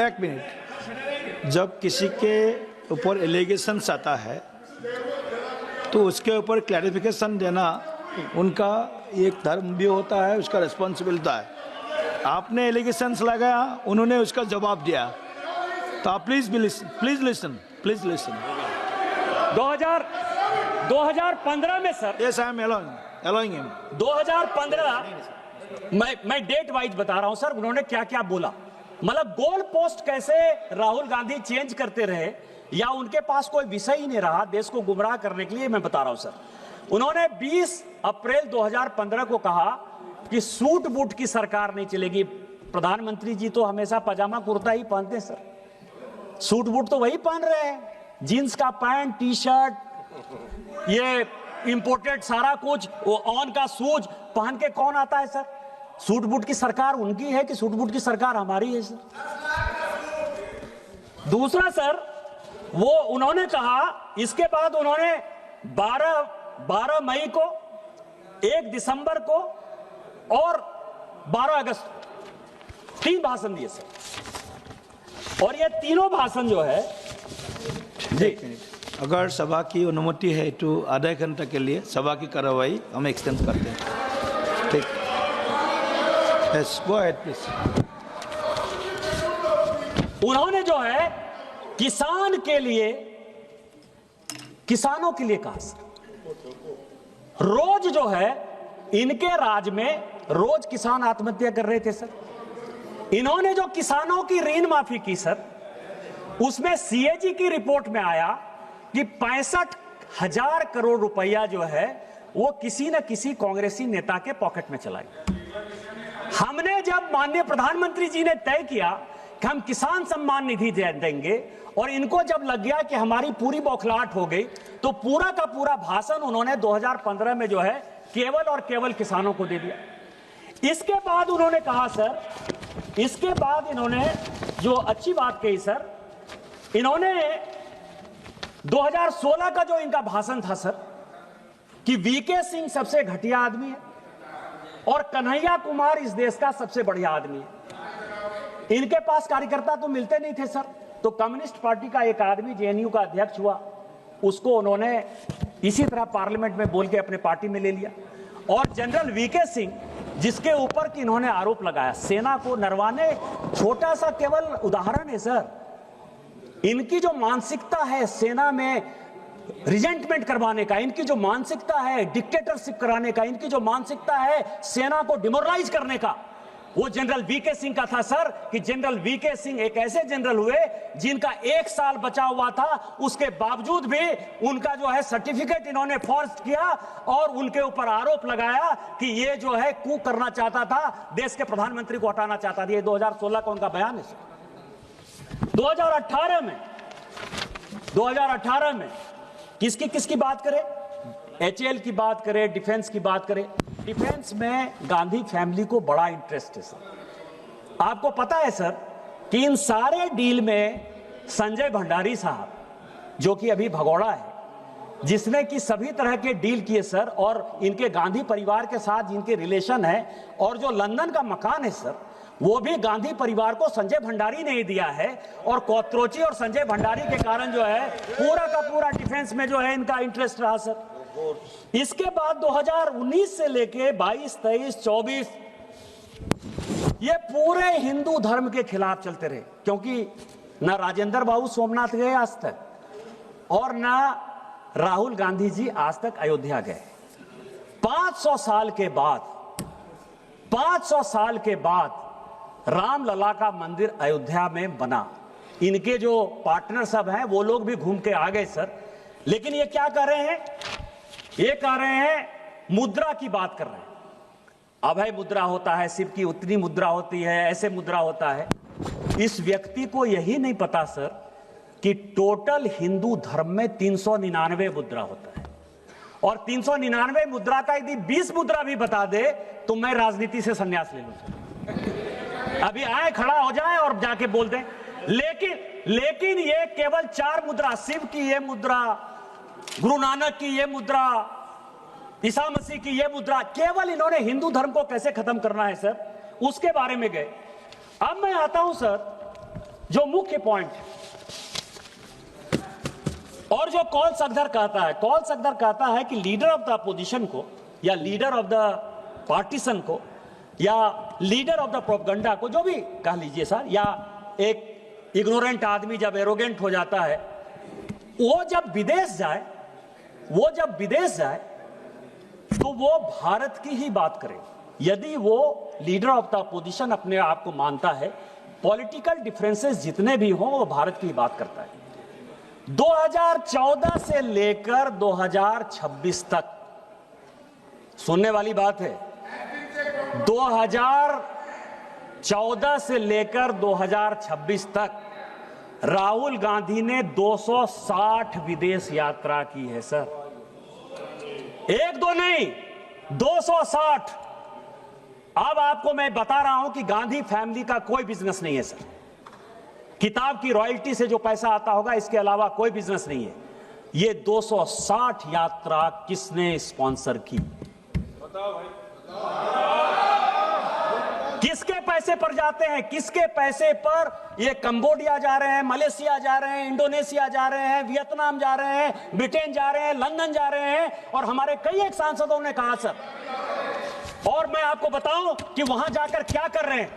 एक मिनट, जब किसी के ऊपर एलिगेशंस आता है तो उसके ऊपर क्लैरिफिकेशन देना उनका एक धर्म भी होता है, उसका रिस्पॉन्सिबिलिटी है। आपने एलिगेशंस लगाया, उन्होंने उसका जवाब दिया, तो आप प्लीज लिसन 2015 में sir. Yes, I am allowing him. 2015 मैं डेट वाइज बता रहा हूं सर, उन्होंने क्या क्या बोला। मतलब गोल पोस्ट कैसे राहुल गांधी चेंज करते रहे, या उनके पास कोई विषय ही नहीं रहा देश को गुमराह करने के लिए, मैं बता रहा हूं सर। उन्होंने 20 अप्रैल 2015 को कहा कि सूट बूट की सरकार नहीं चलेगी। प्रधानमंत्री जी तो हमेशा पजामा कुर्ता ही पहनते हैं सर, सूट बूट तो वही पहन रहे हैं। जींस का पैंट, टी शर्ट, ये इंपोर्टेड सारा कुछ, वो ऑन का शूज पहन के कौन आता है सर? सूट बूट की सरकार उनकी है कि सूट बूट की सरकार हमारी है सर? दूसरा सर, वो उन्होंने कहा, इसके बाद उन्होंने 12 मई को, 1 दिसंबर को और 12 अगस्त को 3 भाषण दिए सर। और ये तीनों भाषण जो है जी, अगर सभा की अनुमति है तो आधा घंटा के लिए सभा की कार्रवाई हम एक्सटेंड करते हैं। ठीक, यस, गो अहेड प्लीज। उन्होंने जो है किसान के लिए, किसानों के लिए कहा सर। रोज जो है इनके राज में रोज किसान आत्महत्या कर रहे थे सर। इन्होंने जो किसानों की ऋण माफी की सर, उसमें सीएजी की रिपोर्ट में आया कि 65,000 करोड़ रुपया जो है वो किसी न किसी कांग्रेसी नेता के पॉकेट में चला गया। हमने जब माननीय प्रधानमंत्री जी ने तय किया कि हम किसान सम्मान निधि देंगे, और इनको जब लग गया कि हमारी पूरी बौखलाहट हो गई, तो पूरा का पूरा भाषण उन्होंने 2015 में जो है केवल और केवल किसानों को दे दिया। इसके बाद उन्होंने कहा सर, इसके बाद इन्होंने जो अच्छी बात कही सर, इन्होंने 2016 का जो इनका भाषण था सर, कि वीके सिंह सबसे घटिया आदमी है और कन्हैया कुमार इस देश का सबसे बढ़िया आदमी है। इनके पास कार्यकर्ता तो मिलते नहीं थे सर, तो कम्युनिस्ट पार्टी का एक आदमी जेएनयू का अध्यक्ष हुआ, उसको उन्होंने इसी तरह पार्लियामेंट में बोल के अपने पार्टी में ले लिया। और जनरल वीके सिंह, जिसके ऊपर कि इन्होंने आरोप लगाया सेना को नरवाने, छोटा सा केवल उदाहरण है सर। इनकी जो मानसिकता है सेना में रिजेंटमेंट करवाने का, इनकी जो मानसिकता है डिक्टेटरशिप कराने का, इनकी जो मानसिकता है सेना को डिमोरलाइज करने का, वो जनरल वीके सिंह का था सर। कि जनरल वीके सिंह एक ऐसे जनरल हुए जिनका 1 साल बचा हुआ था, उसके बावजूद भी उनका जो है सर्टिफिकेट इन्होंने फॉर्ज किया और उनके ऊपर आरोप लगाया कि ये जो है कू करना चाहता था, देश के प्रधानमंत्री को हटाना चाहता था। ये 2016 का उनका बयान है सर। 2018 में किसकी बात करें? एचएएल की बात करें, डिफेंस की बात करें। डिफेंस में गांधी फैमिली को बड़ा इंटरेस्ट है सर। आपको पता है सर कि इन सारे डील में संजय भंडारी साहब, जो कि अभी भगोड़ा है, जिसने कि सभी तरह के डील किए सर, और इनके गांधी परिवार के साथ जिनके रिलेशन है, और जो लंदन का मकान है सर, वो भी गांधी परिवार को संजय भंडारी ने ही दिया है। और कोत्रोची और संजय भंडारी के कारण जो है पूरा का पूरा डिफेंस में जो है इनका इंटरेस्ट रहा सर। इसके बाद 2019 से लेके 22, 23, 24 ये पूरे हिंदू धर्म के खिलाफ चलते रहे, क्योंकि ना राजेंद्र बाबू सोमनाथ गए आज तक और ना राहुल गांधी जी आज तक अयोध्या गए। 500 साल के बाद रामलला का मंदिर अयोध्या में बना। इनके जो पार्टनर सब हैं वो लोग भी घूम के आ गए सर। लेकिन ये क्या कर रहे हैं? ये कह रहे हैं मुद्रा की बात कर रहे हैं। अभय मुद्रा होता है, शिव की उतनी मुद्रा होती है, ऐसे मुद्रा होता है। इस व्यक्ति को यही नहीं पता सर कि टोटल हिंदू धर्म में 399 मुद्रा होता है, और 399 मुद्रा का यदि 20 मुद्रा भी बता दे तो मैं राजनीति से संन्यास ले लूं सर। अभी आए, खड़ा हो जाए और जाके बोल दें। लेकिन ये केवल 4 मुद्रा, शिव की ये मुद्रा, गुरु नानक की ये मुद्रा, ईसा मसीह की ये मुद्रा, केवल इन्होंने हिंदू धर्म को कैसे खत्म करना है सर, उसके बारे में गए। अब मैं आता हूं सर जो मुख्य पॉइंट और जो कॉल सगदर कहता है कि लीडर ऑफ द अपोजिशन को या लीडर ऑफ द पार्टीशन को या लीडर ऑफ द प्रोपगंडा को, जो भी कह लीजिए सर, या एक इग्नोरेंट आदमी जब एरोगेंट हो जाता है, वो जब विदेश जाए तो वो भारत की ही बात करे। यदि वो लीडर ऑफ द अपोजिशन अपने आप को मानता है, पॉलिटिकल डिफरेंसेस जितने भी हों वो भारत की ही बात करता है। 2014 से लेकर 2026 तक, सुनने वाली बात है, 2014 से लेकर 2026 तक राहुल गांधी ने 260 विदेश यात्रा की है सर। एक दो नहीं, 260। अब आपको मैं बता रहा हूं कि गांधी फैमिली का कोई बिजनेस नहीं है सर। किताब की रॉयल्टी से जो पैसा आता होगा, इसके अलावा कोई बिजनेस नहीं है। ये 260 यात्रा किसने स्पॉन्सर की? बताओ भाई। किसके पैसे पर जाते हैं? किसके पैसे पर ये कंबोडिया जा रहे हैं, मलेशिया जा रहे हैं, इंडोनेशिया जा रहे हैं, वियतनाम जा रहे हैं, ब्रिटेन जा रहे हैं, लंदन जा रहे हैं? और हमारे कई एक सांसदों ने कहा सर, और मैं आपको बताऊं कि वहां जाकर क्या कर रहे हैं।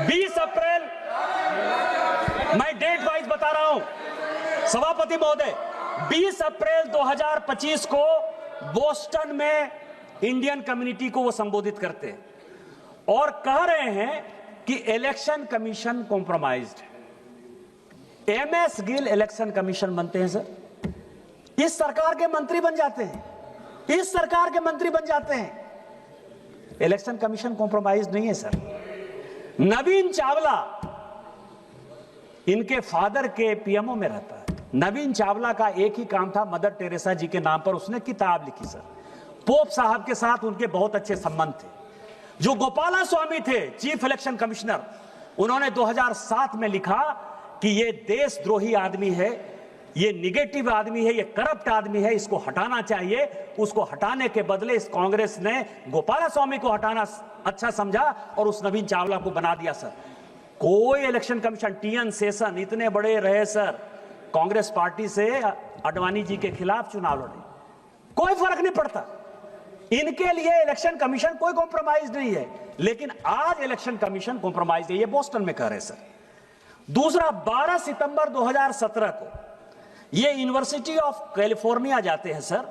20 अप्रैल, मैं डेट वाइज बता रहा हूं सभापति महोदय, 20 अप्रैल 2025 को बोस्टन में इंडियन कम्युनिटी को वो संबोधित करते हैं और कह रहे हैं कि इलेक्शन कमीशन कॉम्प्रोमाइज्ड है। एमएस गिल इलेक्शन कमीशन बनते हैं सर, इस सरकार के मंत्री बन जाते हैं, इलेक्शन कमीशन कॉम्प्रोमाइज नहीं है सर। नवीन चावला इनके फादर के पीएमओ में रहता है। नवीन चावला का एक ही काम था, मदर टेरेसा जी के नाम पर उसने किताब लिखी सर। पोप साहब के साथ उनके बहुत अच्छे संबंध थे। जो गोपाला स्वामी थे चीफ इलेक्शन कमिश्नर, उन्होंने 2007 में लिखा कि ये देशद्रोही आदमी है, ये निगेटिव आदमी है, ये करप्ट आदमी है, इसको हटाना चाहिए। उसको हटाने के बदले इस कांग्रेस ने गोपाला स्वामी को हटाना अच्छा समझा और उस नवीन चावला को बना दिया सर। कोई इलेक्शन कमीशन, टीएन शेषन इतने बड़े रहे सर, कांग्रेस पार्टी से अडवाणी जी के खिलाफ चुनाव लड़े, कोई फर्क नहीं पड़ता। इनके लिए इलेक्शन कमीशन कोई कॉम्प्रोमाइज नहीं है, लेकिन आज इलेक्शन कमीशन कॉम्प्रोमाइज है, ये बोस्टन में कह रहे सर। दूसरा, 12 सितंबर 2017 को ये यूनिवर्सिटी ऑफ कैलिफोर्निया जाते हैं sir,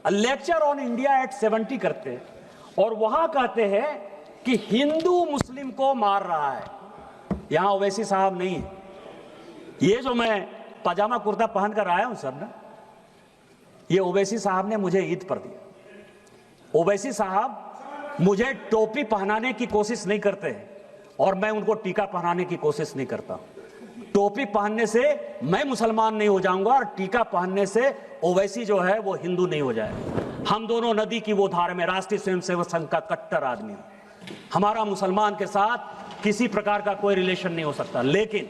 lecture on India at 70 करते हैं और वहां कहते हैं कि हिंदू मुस्लिम को मार रहा है। यहां ओवैसी साहब नहीं है। ये जो मैं पजामा कुर्ता पहनकर आया हूं सर ना, ये ओवैसी साहब ने मुझे ईद पर दिया। ओवैसी साहब मुझे टोपी पहनाने की कोशिश नहीं करते हैं और मैं उनको टीका पहनाने की कोशिश नहीं करता। टोपी पहनने से मैं मुसलमान नहीं हो जाऊंगा और टीका पहनने से ओवैसी जो है वो हिंदू नहीं हो जाएगा। हम दोनों नदी की वो धार में, राष्ट्रीय स्वयंसेवक संघ का कट्टर आदमी है। हमारा मुसलमान के साथ किसी प्रकार का कोई रिलेशन नहीं हो सकता। लेकिन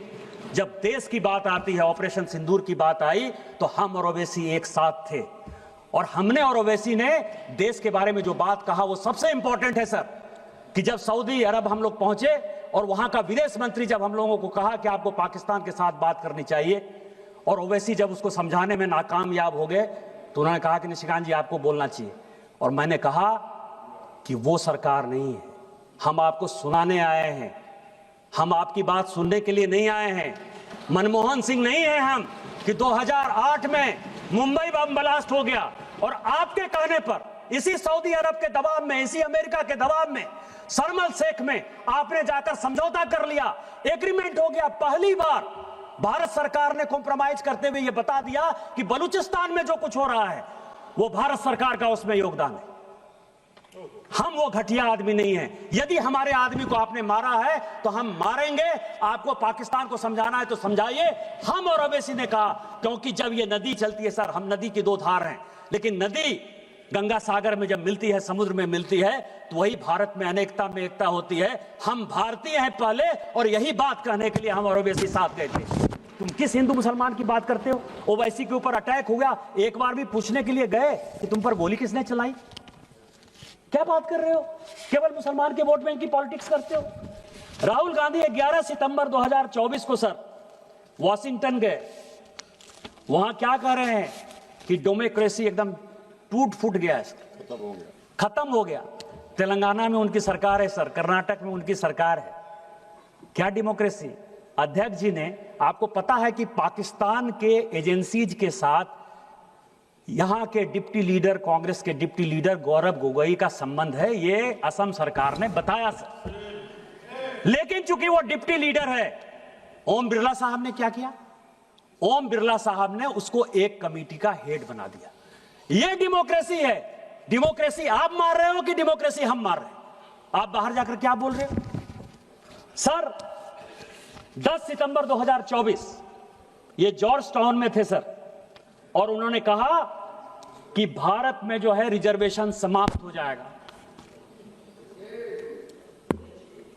जब देश की बात आती है, ऑपरेशन सिंदूर की बात आई, तो हम और ओवैसी एक साथ थे और हमने और ओवैसी ने देश के बारे में जो बात कहा वो सबसे इंपॉर्टेंट है सर। कि जब सऊदी अरब हम लोग पहुंचे और वहां का विदेश मंत्री जब हम लोगों को कहा कि आपको पाकिस्तान के साथ बात करनी चाहिए, और ओवैसी जब उसको समझाने में नाकामयाब हो गए, तो उन्होंने कहा कि निशिकांत जी आपको बोलना चाहिए। और मैंने कहा कि वो सरकार नहीं है। हम आपको सुनाने आए हैं, हम आपकी बात सुनने के लिए नहीं आए हैं। मनमोहन सिंह नहीं है हम कि 2008 में मुंबई बम ब्लास्ट हो गया और आपके कहने पर इसी सऊदी अरब के दबाव में, इसी अमेरिका के दबाव में, शर्म अल शेख में आपने जाकर समझौता कर लिया, एग्रीमेंट हो गया। पहली बार भारत सरकार ने कॉम्प्रोमाइज करते हुए यह बता दिया कि बलूचिस्तान में जो कुछ हो रहा है वो भारत सरकार का उसमें योगदान है। हम वो घटिया आदमी नहीं हैं। यदि हमारे आदमी को आपने मारा है तो हम मारेंगे। आपको पाकिस्तान को समझाना है तो समझाइए। हम और ओवैसी ने कहा, क्योंकि जब ये नदी चलती है सर, हम नदी की दो धार हैं, लेकिन नदी गंगा सागर में जब मिलती है, समुद्र में मिलती है, तो वही भारत में अनेकता में एकता होती है। हम भारतीय हैं पहले, और यही बात कहने के लिए हम और ओवैसी साथ गए थे। तुम किस हिंदू मुसलमान की बात करते हो? ओवैसी के ऊपर अटैक हो गया, एक बार भी पूछने के लिए गए कि तुम पर गोली किसने चलाई? क्या बात कर रहे हो? केवल मुसलमान के वोट बैंक की पॉलिटिक्स करते हो। राहुल गांधी 11 सितंबर 2024 को सर वॉशिंगटन गए। वहां क्या कह रहे हैं कि डेमोक्रेसी एकदम टूट फूट गया है, खत्म हो गया। तेलंगाना में उनकी सरकार है सर, कर्नाटक में उनकी सरकार है। क्या डेमोक्रेसी? अध्यक्ष जी ने, आपको पता है कि पाकिस्तान के एजेंसीज के साथ यहां के डिप्टी लीडर, कांग्रेस के डिप्टी लीडर गौरव गोगोई का संबंध है, ये असम सरकार ने बताया सर। लेकिन चूंकि वो डिप्टी लीडर है, ओम बिरला साहब ने क्या किया? ओम बिरला साहब ने उसको एक कमेटी का हेड बना दिया। ये डेमोक्रेसी है। डेमोक्रेसी आप मार रहे हो कि डेमोक्रेसी हम मार रहे हैं? आप बाहर जाकर क्या बोल रहे हो सर? 10 सितंबर 2024 ये जॉर्ज टाउन में थे सर, और उन्होंने कहा कि भारत में जो है रिजर्वेशन समाप्त हो जाएगा।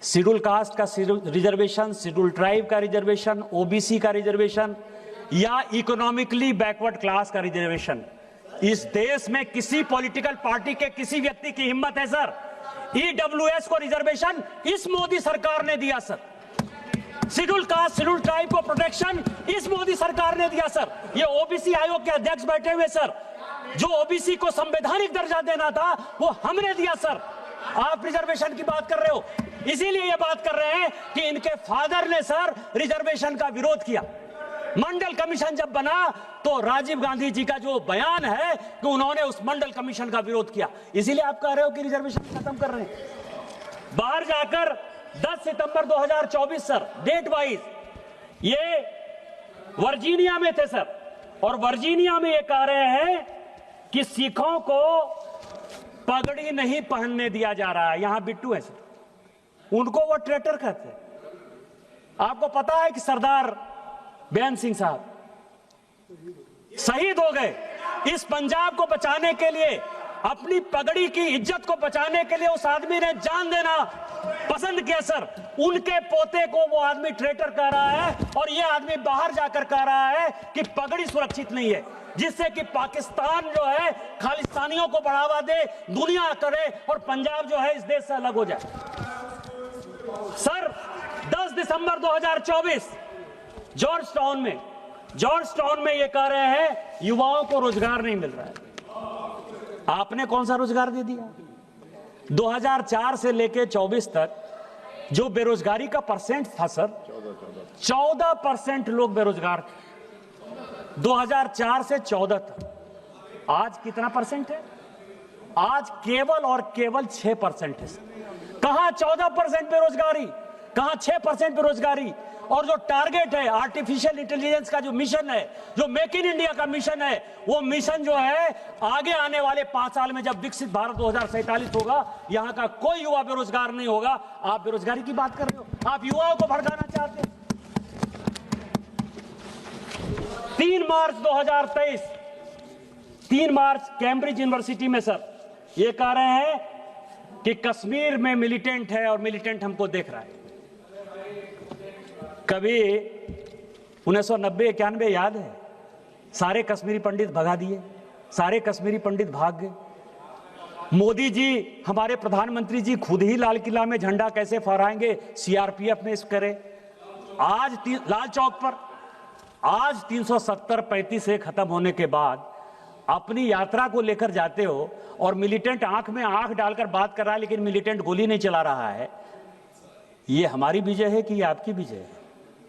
शेड्यूल कास्ट का रिजर्वेशन, शेड्यूल ट्राइब का रिजर्वेशन, ओबीसी का रिजर्वेशन या इकोनॉमिकली बैकवर्ड क्लास का रिजर्वेशन, इस देश में किसी पॉलिटिकल पार्टी के किसी व्यक्ति की हिम्मत है सर? ईडब्ल्यूएस को रिजर्वेशन इस मोदी सरकार ने दिया sir. Schedule caste, schedule tribe को प्रोटेक्शन इस मोदी सरकार ने दिया सर। ये ओबीसी आयोग के अध्यक्ष बैठे हुए सर, जो ओबीसी को संवैधानिक दर्जा देना था वो हमने दिया सर। आप रिजर्वेशन की बात कर रहे हो। इसीलिए ये बात कर रहे हैं कि इनके फादर ने सर रिजर्वेशन का विरोध किया। मंडल कमीशन जब बना तो राजीव गांधी जी का जो बयान है कि उन्होंने उस मंडल कमीशन का विरोध किया। इसीलिए आप कह रहे हो कि रिजर्वेशन खत्म कर रहे हैं। बाहर जाकर 10 सितंबर 2024 सर, डेट वाइज ये वर्जीनिया में थे सर, और वर्जीनिया में ये कह रहे हैं कि सिखों को पगड़ी नहीं पहनने दिया जा रहा है। यहां बिट्टू है सर, उनको वो ट्रेटर कहते हैं। आपको पता है कि सरदार बेअंत सिंह साहब शहीद हो गए। इस पंजाब को बचाने के लिए, अपनी पगड़ी की इज्जत को बचाने के लिए उस आदमी ने जान देना पसंद किया सर। उनके पोते को वो आदमी ट्रेटर कह रहा है, और ये आदमी बाहर जाकर कह रहा है कि पगड़ी सुरक्षित नहीं है, जिससे कि पाकिस्तान जो है खालिस्तानियों को बढ़ावा दे, दुनिया करे, और पंजाब जो है इस देश से अलग हो जाए। सर 10 दिसंबर 2024 जॉर्ज टाउन में ये कह रहे हैं युवाओं को रोजगार नहीं मिल रहा है। आपने कौन सा रोजगार दे दिया? 2004 से लेकर 24 तक जो बेरोजगारी का परसेंट था सर, 14% लोग बेरोजगार थे 2004 से 14 तक। आज कितना परसेंट है? आज केवल और केवल 6% है सर। कहां 14% बेरोजगारी, कहां 6% बेरोजगारी? और जो टारगेट है आर्टिफिशियल इंटेलिजेंस का, जो मिशन है, जो मेक इन इंडिया का मिशन है, वो मिशन जो है आगे आने वाले 5 साल में जब विकसित भारत 2047 होगा, यहां का कोई युवा बेरोजगार नहीं होगा। आप बेरोजगारी की बात कर रहे हो, आप युवाओं को भड़काना चाहते हैं। 3 मार्च 2023, 3 मार्च कैम्ब्रिज यूनिवर्सिटी में सर ये कह रहे हैं कि कश्मीर में मिलिटेंट है और मिलिटेंट हमको देख रहा है। कभी 1990-91 याद है? सारे कश्मीरी पंडित भगा दिए, सारे कश्मीरी पंडित भाग गए। मोदी जी, हमारे प्रधानमंत्री जी खुद ही लाल किला में झंडा कैसे फहराएंगे, सीआरपीएफ में इस करे। आज लाल चौक पर आज 370-35 से खत्म होने के बाद अपनी यात्रा को लेकर जाते हो और मिलिटेंट आंख में आंख डालकर बात कर रहा है लेकिन मिलिटेंट गोली नहीं चला रहा है, ये हमारी विजय है कि ये आपकी विजय है?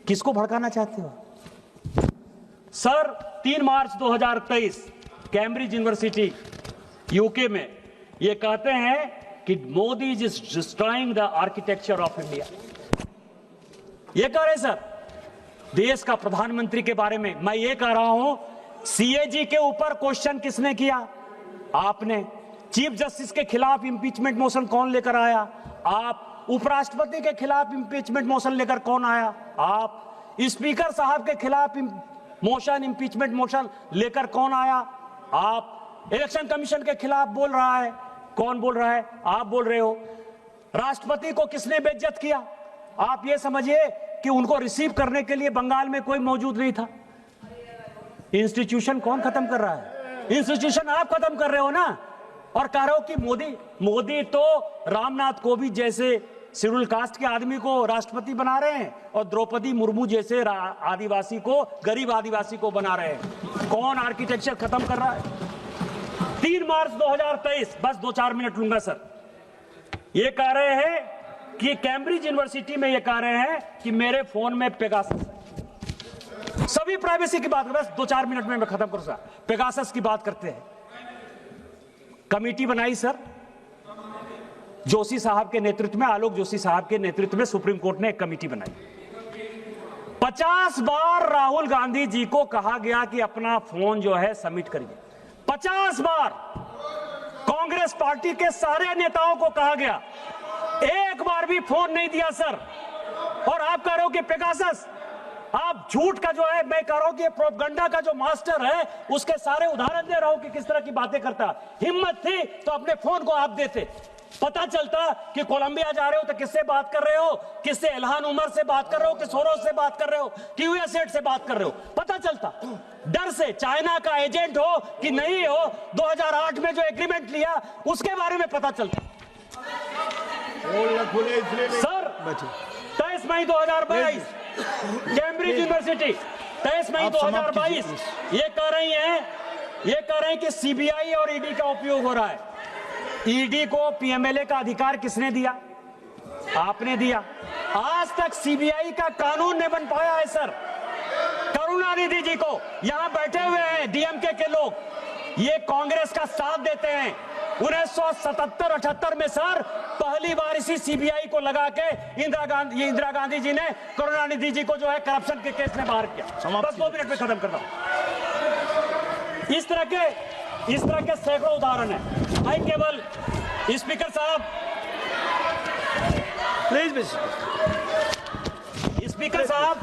किसको भड़काना चाहते हो सर? 3 मार्च 2023 कैम्ब्रिज यूनिवर्सिटी यूके में ये कहते हैं कि Modi is destroying the architecture of India. ये कह रहे सर देश का प्रधानमंत्री के बारे में। मैं ये कह रहा हूं सीएजी के ऊपर क्वेश्चन किसने किया? आपने। चीफ जस्टिस के खिलाफ इंपीचमेंट मोशन कौन लेकर आया? आप। उपराष्ट्रपति के खिलाफ इंपीचमेंट मोशन लेकर कौन आया? आप। स्पीकर साहब के खिलाफ मोशन इंपीचमेंट मोशन लेकर कौन आया? आप। इलेक्शन कमीशन के खिलाफ बोल रहा है, कौन बोल रहा है? आप बोल रहे हो। राष्ट्रपति को किसने बेइज्जत किया? आप ये समझिए कि उनको रिसीव करने के लिए बंगाल में कोई मौजूद नहीं था। इंस्टीट्यूशन कौन खत्म कर रहा है? इंस्टीट्यूशन आप खत्म कर रहे हो ना, और कह रहे हो कि मोदी तो रामनाथ कोविंद जैसे शेड्यूल कास्ट के आदमी को राष्ट्रपति बना रहे हैं और द्रौपदी मुर्मू जैसे आदिवासी को, गरीब आदिवासी को बना रहे हैं। कौन आर्किटेक्चर खत्म कर रहा है? 3 मार्च 2023, बस 2-4 मिनट लूंगा सर। ये कह रहे हैं कि कैम्ब्रिज यूनिवर्सिटी में ये कह रहे हैं कि मेरे फोन में पेगासस है। सभी प्राइवेसी की बात, बस 2-4 मिनट में मैं खत्म करूंगा। पेगासस की बात करते हैं। कमेटी बनाई सर जोशी साहब के नेतृत्व में, आलोक जोशी साहब के नेतृत्व में सुप्रीम कोर्ट ने एक कमेटी बनाई। 50 बार राहुल गांधी जी को कहा गया कि अपना फोन जो है सबमिट करिए। 50 बार कांग्रेस पार्टी के सारे नेताओं को कहा गया, एक बार भी फोन नहीं दिया सर। और आप कह रहे हो कि पेगासस, आप झूठ का जो है, मैं कह रहा हूं कि प्रोपगंडा का जो मास्टर है उसके सारे उदाहरण दे रहा हूं कि किस तरह की बातें करता। हिम्मत थी तो अपने फोन को आप देते, पता चलता कि कोलंबिया जा रहे हो तो किससे बात कर रहे हो, किससे इल्हान उमर से बात कर रहे हो, कि सोरोस से बात कर रहे हो, कि यूएसएड से बात कर रहे हो, पता चलता। डर से चाइना का एजेंट हो कि नहीं हो, 2008 में जो एग्रीमेंट लिया उसके बारे में पता चलता। सर 23 मई 2022 कैम्ब्रिज यूनिवर्सिटी 23 मई 2022 ये कह रहे हैं कि सीबीआई और ईडी का उपयोग हो रहा है। ईडी को पीएमएलए का अधिकार किसने दिया? आपने दिया। आज तक सीबीआई का कानून नहीं बन पाया है सर। करुणानिधि जी को, यहां बैठे हुए हैं डीएमके के लोग, ये कांग्रेस का साथ देते हैं। 1977-78 में सर पहली बार इसी सीबीआई को लगा के इंदिरा गांधी जी ने करुणानिधि जी को जो है करप्शन के केस में बाहर किया। बस 2 मिनट में खत्म करता हूं। इस तरह के सैकड़ों उदाहरण है। मैं केवल स्पीकर साहब, प्लीज स्पीकर साहब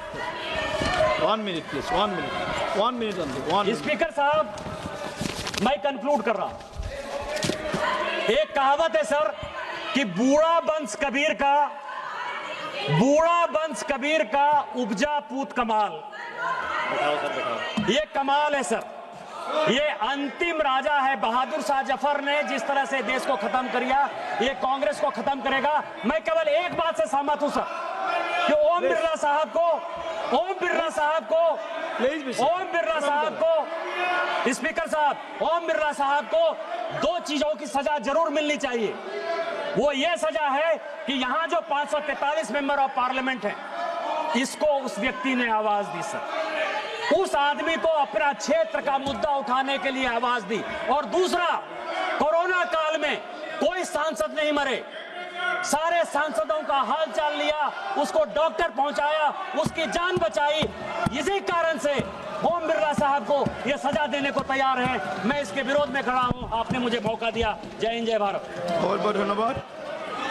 1 मिनट प्लीज, 1 मिनट। स्पीकर साहब, मैं कंक्लूड कर रहा हूं। एक कहावत है सर कि बूढ़ा बंस कबीर का उपजा पूत कमाल। ये कमाल है सर। ये अंतिम राजा है। बहादुर शाह जफर ने जिस तरह से देश को खत्म किया, ये कांग्रेस को खत्म करेगा। मैं केवल एक बात से सहमत हूं सर कि ओम बिरला साहब को स्पीकर साहब, ओम बिरला साहब को 2 चीजों की सजा जरूर मिलनी चाहिए। वो ये सजा है कि यहां जो 543 मेंबर ऑफ पार्लियामेंट हैं, इसको उस व्यक्ति ने आवाज दी सर। उस आदमी को अपना क्षेत्र का मुद्दा उठाने के लिए आवाज दी। और दूसरा, कोरोना काल में कोई सांसद नहीं मरे, सारे सांसदों का हाल चाल लिया, उसको डॉक्टर पहुंचाया, उसकी जान बचाई। इसी कारण से ओम बिरला साहब को यह सजा देने को तैयार है। मैं इसके विरोध में खड़ा हूं। आपने मुझे मौका दिया। जय हिंद, जय भारत। बहुत बहुत धन्यवाद।